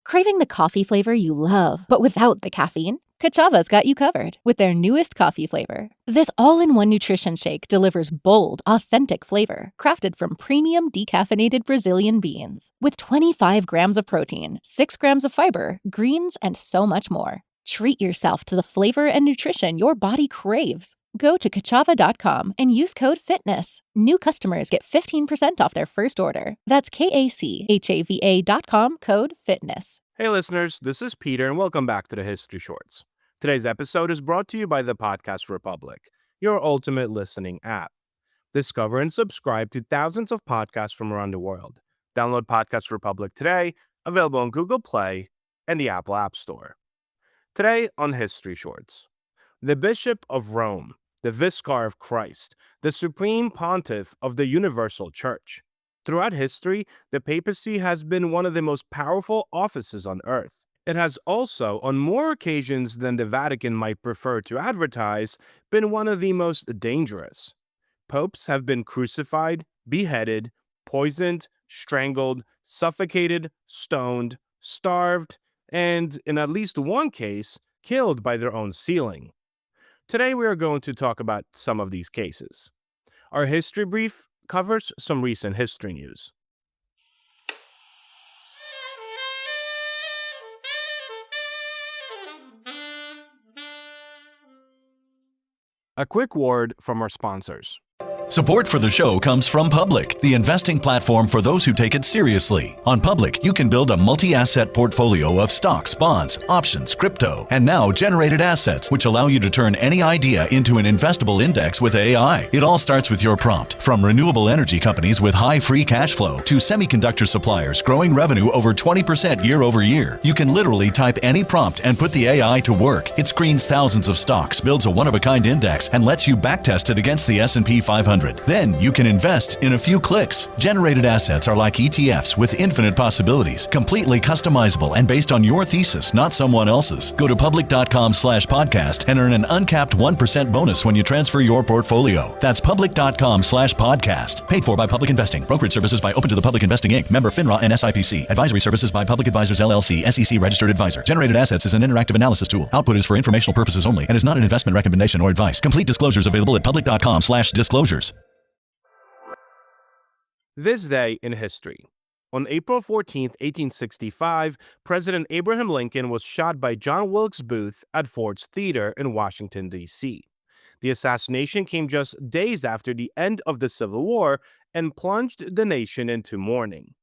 Craving the coffee flavor you love, but without the caffeine? Kachava's got you covered with their newest coffee flavor. This all-in-one nutrition shake delivers bold, authentic flavor, crafted from premium decaffeinated Brazilian beans. With 25 grams of protein, 6 grams of fiber, greens, and so much more. Treat yourself to the flavor and nutrition your body craves. Go to kachava.com and use code FITNESS. New customers get 15% off their first order. That's KACHAVA.com, code FITNESS. Hey listeners, this is Peter and welcome back to the History Shorts. Today's episode is brought to you by the Podcast Republic, your ultimate listening app. Discover and subscribe to thousands of podcasts from around the world. Download Podcast Republic today, available on Google Play and the Apple App Store. Today on History Shorts, the Bishop of Rome, the Vicar of Christ, the Supreme Pontiff of the Universal Church. Throughout history, the papacy has been one of the most powerful offices on earth. It has also, on more occasions than the Vatican might prefer to advertise, been one of the most dangerous. Popes have been crucified, beheaded, poisoned, strangled, suffocated, stoned, starved, and, in at least one case, killed by their own sealing. Today we are going to talk about some of these cases. Our history brief covers some recent history news. A quick word from our sponsors. Support for the show comes from Public, the investing platform for those who take it seriously. On Public, you can build a multi-asset portfolio of stocks, bonds, options, crypto, and now generated assets, which allow you to turn any idea into an investable index with AI. It all starts with your prompt. From renewable energy companies with high free cash flow to semiconductor suppliers growing revenue over 20% year over year, you can literally type any prompt and put the AI to work. It screens thousands of stocks, builds a one-of-a-kind index, and lets you backtest it against the S&P 500. Then you can invest in a few clicks. Generated assets are like ETFs with infinite possibilities, completely customizable and based on your thesis, not someone else's. Go to public.com/podcast and earn an uncapped 1% bonus when you transfer your portfolio. That's public.com/podcast. Paid for by Public Investing. Brokerage services by Open to the Public Investing Inc. Member FINRA and SIPC. Advisory services by Public Advisors LLC, SEC registered advisor. Generated assets is an interactive analysis tool. Output is for informational purposes only and is not an investment recommendation or advice. Complete disclosures available at public.com/disclosures. This day in history. On April 14, 1865, President Abraham Lincoln was shot by John Wilkes Booth at Ford's Theater in Washington, D.C. The assassination came just days after the end of the Civil War and plunged the nation into mourning.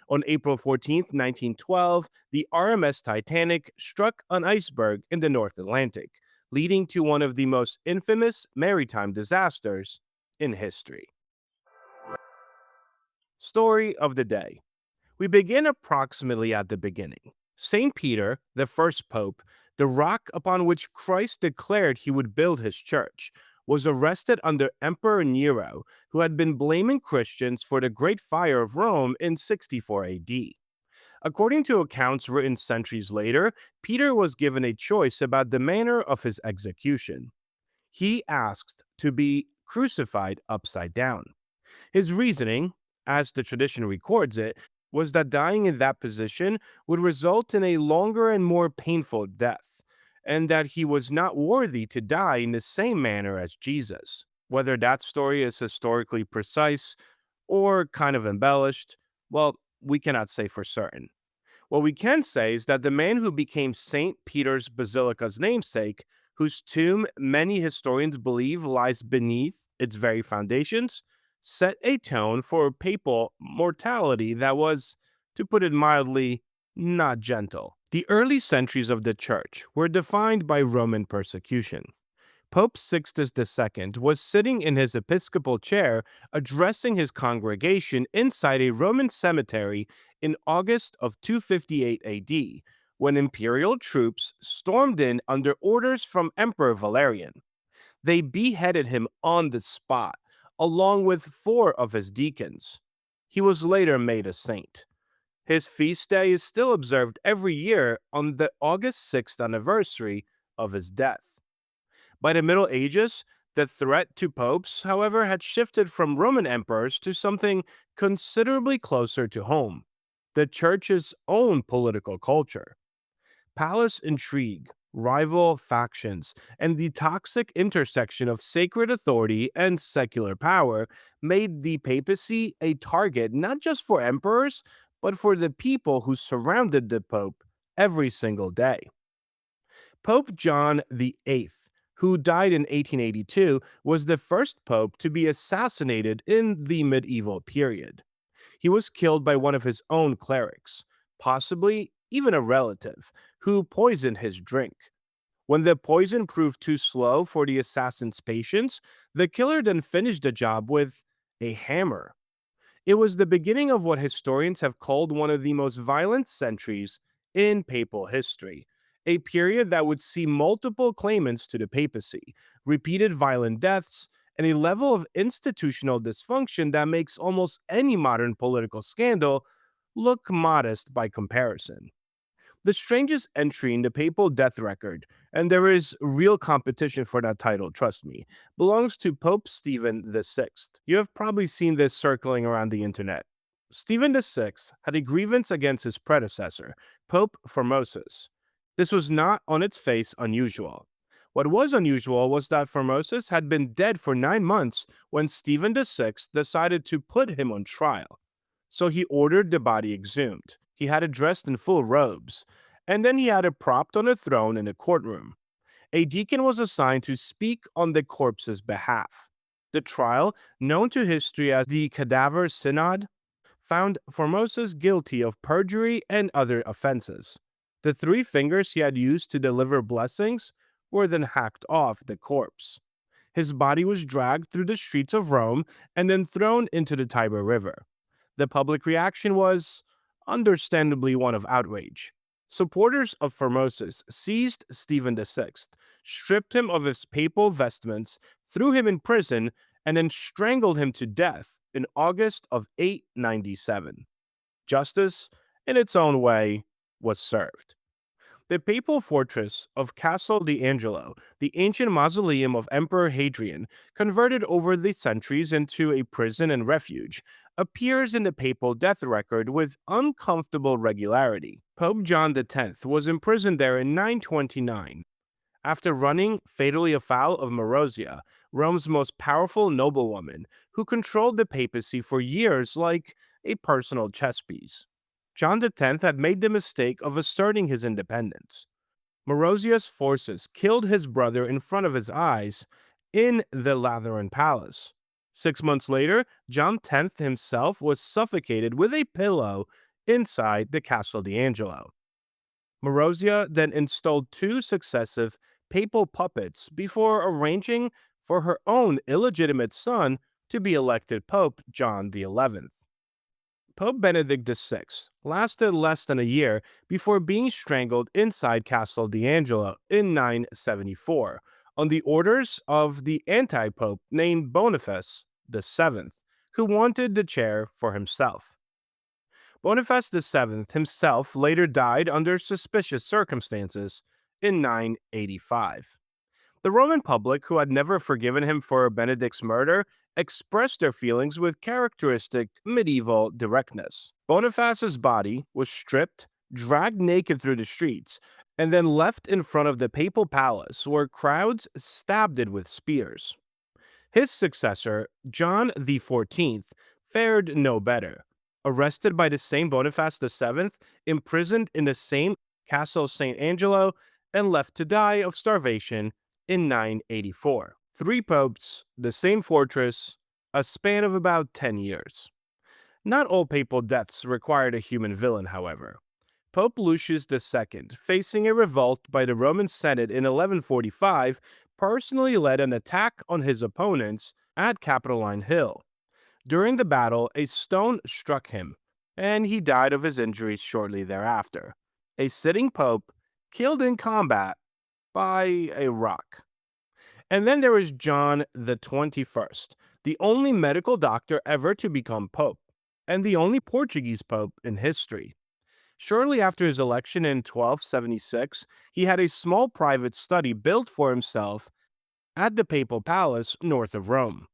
On April 14, 1912, the RMS Titanic struck an iceberg in the North Atlantic, leading to one of the most infamous maritime disasters in history. Story of the day. We begin approximately at the beginning. St. Peter, the first pope, the rock upon which Christ declared he would build his church, was arrested under Emperor Nero, who had been blaming Christians for the Great Fire of Rome in 64 AD. According to accounts written centuries later, Peter was given a choice about the manner of his execution. He asked to be crucified upside down. His reasoning, as the tradition records it, was that dying in that position would result in a longer and more painful death, and that he was not worthy to die in the same manner as Jesus. Whether that story is historically precise or kind of embellished, well, we cannot say for certain. What we can say is that the man who became St. Peter's Basilica's namesake, whose tomb many historians believe lies beneath its very foundations, set a tone for papal mortality that was, to put it mildly, not gentle. The early centuries of the Church were defined by Roman persecution. Pope Sixtus II was sitting in his episcopal chair addressing his congregation inside a Roman cemetery in August of 258 AD, when imperial troops stormed in under orders from Emperor Valerian. They beheaded him on the spot, along with 4 of his deacons. He was later made a saint. His feast day is still observed every year on the August 6th anniversary of his death. By the Middle Ages, the threat to popes, however, had shifted from Roman emperors to something considerably closer to home: the church's own political culture. Palace intrigue, rival factions, and the toxic intersection of sacred authority and secular power made the papacy a target not just for emperors, but for the people who surrounded the pope every single day. Pope John VIII, who died in 1882, was the first pope to be assassinated in the medieval period. He was killed by one of his own clerics, possibly even a relative, who poisoned his drink. When the poison proved too slow for the assassin's patience, the killer then finished the job with a hammer. It was the beginning of what historians have called one of the most violent centuries in papal history, a period that would see multiple claimants to the papacy, repeated violent deaths, and a level of institutional dysfunction that makes almost any modern political scandal look modest by comparison. The strangest entry in the papal death record, and there is real competition for that title, trust me, belongs to Pope Stephen VI. You have probably seen this circling around the internet. Stephen VI had a grievance against his predecessor, Pope Formosus. This was not on its face unusual. What was unusual was that Formosus had been dead for 9 months when Stephen VI decided to put him on trial. So he ordered the body exhumed. He had it dressed in full robes, and then he had it propped on a throne in a courtroom. A deacon was assigned to speak on the corpse's behalf. The trial, known to history as the Cadaver Synod, found Formosus guilty of perjury and other offenses. The 3 fingers he had used to deliver blessings were then hacked off the corpse. His body was dragged through the streets of Rome and then thrown into the Tiber River. The public reaction was, understandably, one of outrage. Supporters of Formosus seized Stephen VI, stripped him of his papal vestments, threw him in prison, and then strangled him to death in August of 897. Justice, in its own way, was served. The papal fortress of Castel d'Angelo, the ancient mausoleum of Emperor Hadrian, converted over the centuries into a prison and refuge, appears in the papal death record with uncomfortable regularity. Pope John X was imprisoned there in 929 after running fatally afoul of Marozia, Rome's most powerful noblewoman, who controlled the papacy for years like a personal chess piece. John X had made the mistake of asserting his independence. Marozia's forces killed his brother in front of his eyes in the Lateran Palace. 6 months later, John X himself was suffocated with a pillow inside the Castel d'Angelo. Marozia then installed 2 successive papal puppets before arranging for her own illegitimate son to be elected Pope John XI. Pope Benedict VI lasted less than a year before being strangled inside Castel d'Angelo in 974 on the orders of the anti-pope named Boniface VII, who wanted the chair for himself. Boniface VII himself later died under suspicious circumstances in 985. The Roman public, who had never forgiven him for Benedict's murder, expressed their feelings with characteristic medieval directness. Boniface's body was stripped, dragged naked through the streets, and then left in front of the papal palace where crowds stabbed it with spears. His successor, John XIV, fared no better. Arrested by the same Boniface VII, imprisoned in the same Castle St. Angelo, and left to die of starvation in 984. 3 popes, the same fortress, a span of about 10 years. Not all papal deaths required a human villain, however. Pope Lucius II, facing a revolt by the Roman Senate in 1145, personally led an attack on his opponents at Capitoline Hill. During the battle, a stone struck him, and he died of his injuries shortly thereafter. A sitting pope killed in combat by a rock. And then there was John the 21st, the only medical doctor ever to become pope, and the only Portuguese pope in history. Shortly after his election in 1276, he had a small private study built for himself at the papal palace north of Rome.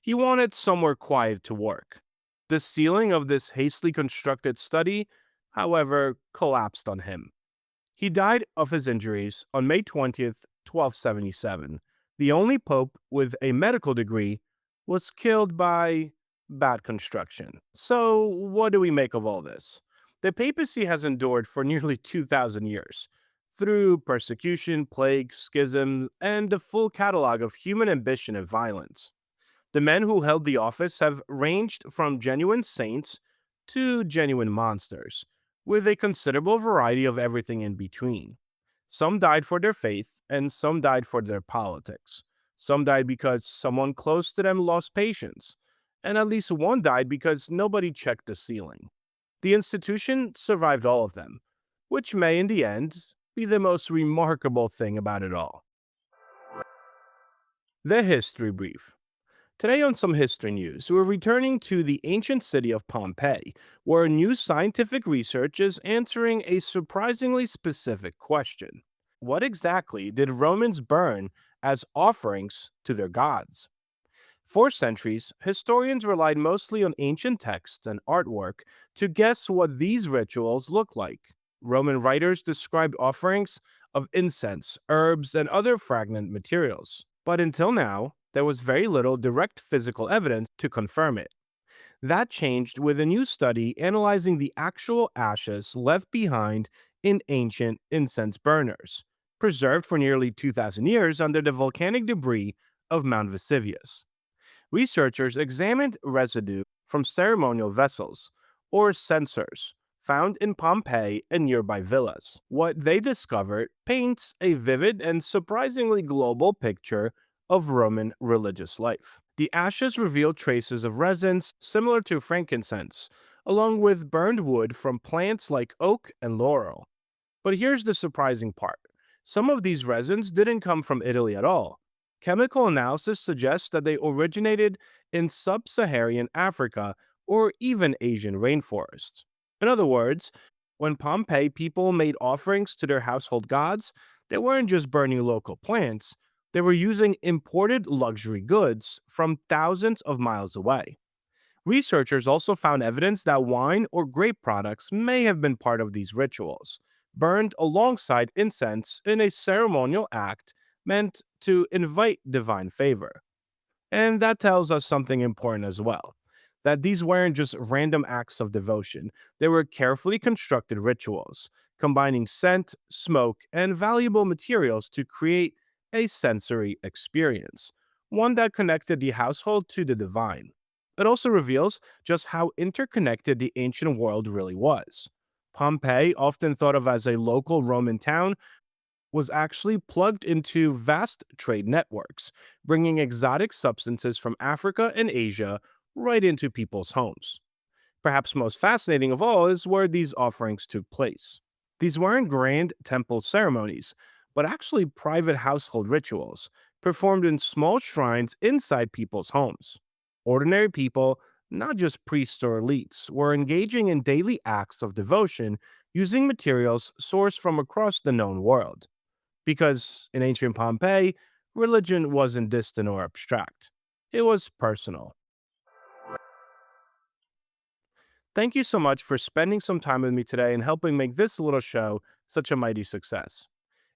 He wanted somewhere quiet to work. The ceiling of this hastily constructed study however, collapsed on him. He died of his injuries on May 20th, 1277. The only pope with a medical degree was killed by bad construction. So, what do we make of all this? The papacy has endured for nearly 2,000 years through persecution, plague, schism, and a full catalog of human ambition and violence. The men who held the office have ranged from genuine saints to genuine monsters, with a considerable variety of everything in between. Some died for their faith, and some died for their politics. Some died because someone close to them lost patience, and at least one died because nobody checked the ceiling. The institution survived all of them, which may, in the end, be the most remarkable thing about it all. The History Brief. Today, on some history news, we're returning to the ancient city of Pompeii, where new scientific research is answering a surprisingly specific question. What exactly did Romans burn as offerings to their gods? For centuries, historians relied mostly on ancient texts and artwork to guess what these rituals looked like. Roman writers described offerings of incense, herbs, and other fragrant materials. But until now, there was very little direct physical evidence to confirm it. That changed with a new study analyzing the actual ashes left behind in ancient incense burners, preserved for nearly 2,000 years under the volcanic debris of Mount Vesuvius. Researchers examined residue from ceremonial vessels, or censers, found in Pompeii and nearby villas. What they discovered paints a vivid and surprisingly global picture of Roman religious life. The ashes reveal traces of resins similar to frankincense, along with burned wood from plants like oak and laurel. But here's the surprising part. Some of these resins didn't come from Italy at all. Chemical analysis suggests that they originated in sub Saharan Africa or even Asian rainforests. In other words, when Pompeii people made offerings to their household gods, they weren't just burning local plants, they were using imported luxury goods from thousands of miles away. Researchers also found evidence that wine or grape products may have been part of these rituals, burned alongside incense in a ceremonial act meant to invite divine favor. And that tells us something important as well, that these weren't just random acts of devotion, they were carefully constructed rituals, combining scent, smoke, and valuable materials to create a sensory experience, one that connected the household to the divine. It also reveals just how interconnected the ancient world really was. Pompeii, often thought of as a local Roman town, was actually plugged into vast trade networks, bringing exotic substances from Africa and Asia right into people's homes. Perhaps most fascinating of all is where these offerings took place. These weren't grand temple ceremonies, but actually private household rituals, performed in small shrines inside people's homes. Ordinary people, not just priests or elites, were engaging in daily acts of devotion using materials sourced from across the known world. Because in ancient Pompeii, religion wasn't distant or abstract, it was personal. Thank you so much for spending some time with me today and helping make this little show such a mighty success.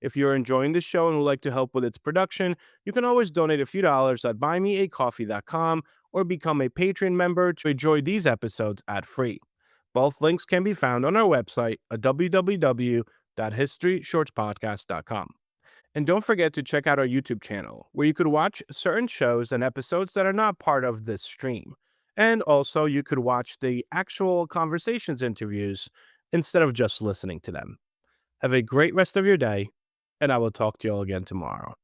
If you're enjoying this show and would like to help with its production, you can always donate a few dollars at buymeacoffee.com or become a Patreon member to enjoy these episodes ad free. Both links can be found on our website at www.historyshortspodcast.com. And don't forget to check out our YouTube channel, where you could watch certain shows and episodes that are not part of this stream. And also, you could watch the actual conversations interviews instead of just listening to them. Have a great rest of your day, and I will talk to you all again tomorrow.